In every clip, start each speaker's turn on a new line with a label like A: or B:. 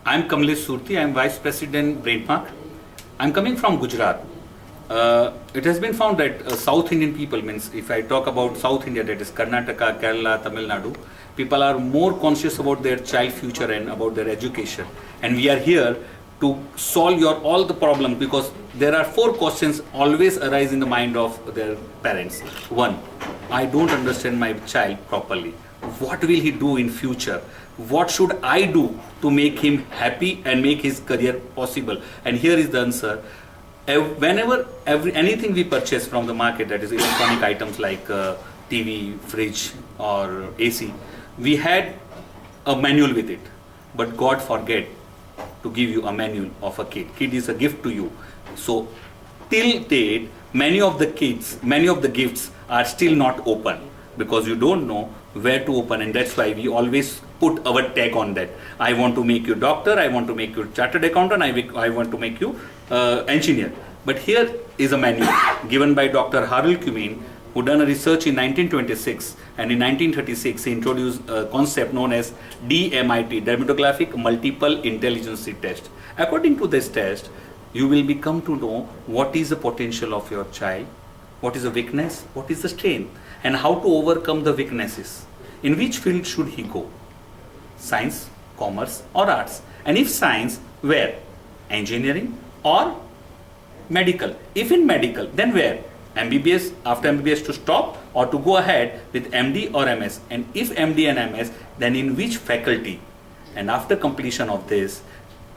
A: I'm Kamlesh Surti. I'm Vice President Brainmark. I'm coming from Gujarat. It has been found that South Indian people, means if I talk about South India, that is Karnataka, Kerala, Tamil Nadu, people are more conscious about their child future and about their education. And we are here to solve your all the problems, because there are 4 questions always arise in the mind of their parents. One, I don't understand my child properly. What will he do in future? What should I do to make him happy and make his career possible? And here is the answer. Whenever anything we purchase from the market, that is electronic items like TV, fridge or AC, we had a manual with it. But God forget to give you a manual of a kid. Kid is a gift to you. So till date, many of the gifts are still not open, because you don't know where to open, and that's why we always put our tag on that. I want to make you doctor, I want to make you chartered accountant, I want to make you engineer. But here is a manual given by Dr. Harold Kumin, who done a research in 1926, and in 1936 he introduced a concept known as DMIT, Dermatographic Multiple Intelligence Test. According to this test, you will become to know what is the potential of your child, what is the weakness, what is the strength, and how to overcome the weaknesses. In which field should he go? Science, commerce or arts? And if science, where? Engineering or medical? If in medical, then where? MBBS, after MBBS to stop, or to go ahead with MD or MS? And if MD and MS, then in which faculty? And after completion of this,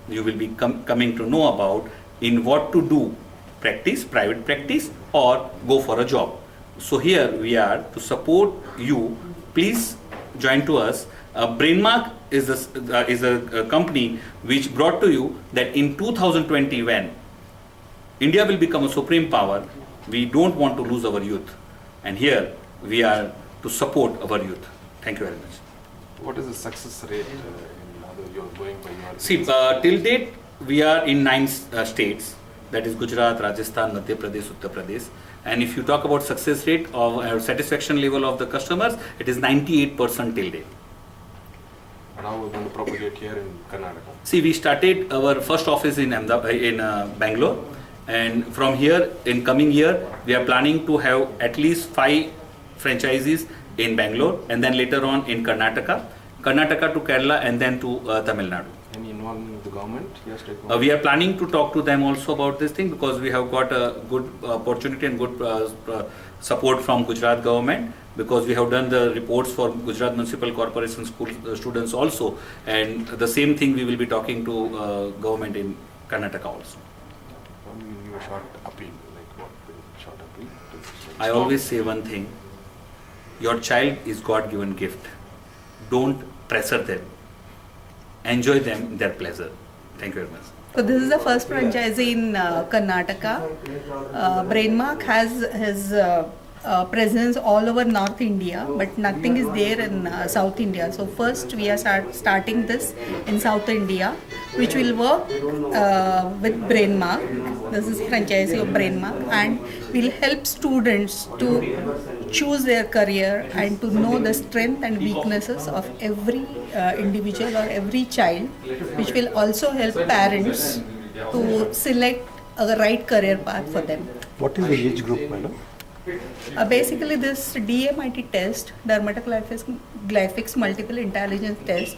A: you will be coming to know about in what to do, practice, private practice, or go for a job. So here we are to support you. Please join to us. Brainmark is a company which brought to you that in 2020, when India will become a supreme power, we don't want to lose our youth. And here we are to support our youth. Thank you very much.
B: What is the success rate in other you're going by your?
A: See, till date we are in 9 states. That is Gujarat, Rajasthan, Madhya Pradesh, Uttar Pradesh. And if you talk about success rate or satisfaction level of the customers, it is 98% till date.
B: Now we're going to propagate here in Karnataka.
A: See, we started our first office in Bangalore, and from here, in coming year, we are planning to have at least 5 franchises in Bangalore, and then later on in Karnataka to Kerala, and then to Tamil Nadu.
B: Any involvement with the government? Yes,
A: we are planning to talk to them also about this thing, because we have got a good opportunity and good support from Gujarat government, because we have done the reports for Gujarat Municipal Corporation school students also, and the same thing we will be talking to government in Karnataka also.
B: Give a short appeal, like what? Short appeal.
A: I always say one thing: your child is God-given gift. Don't pressure them. Enjoy them their pleasure. Thank you very much.
C: So this is the first franchise in Karnataka. Brainmark has his presence all over North India, but nothing is there in South India. So first we are starting this in South India, which will work with Brainmark. This is franchisee of Brainmark, and will help students to choose their career and to know the strength and weaknesses of every individual or every child, which will also help parents to select a right career path for them.
D: What is the age group, madam?
C: Basically, this DMIT test, Dermatoglyphics Multiple Intelligence Test,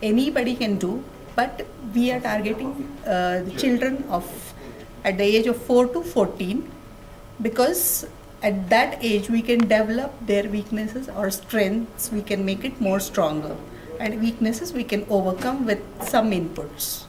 C: anybody can do, but we are targeting the children at the age of 4 to 14, because at that age we can develop their weaknesses or strengths, we can make it more stronger, and weaknesses we can overcome with some inputs.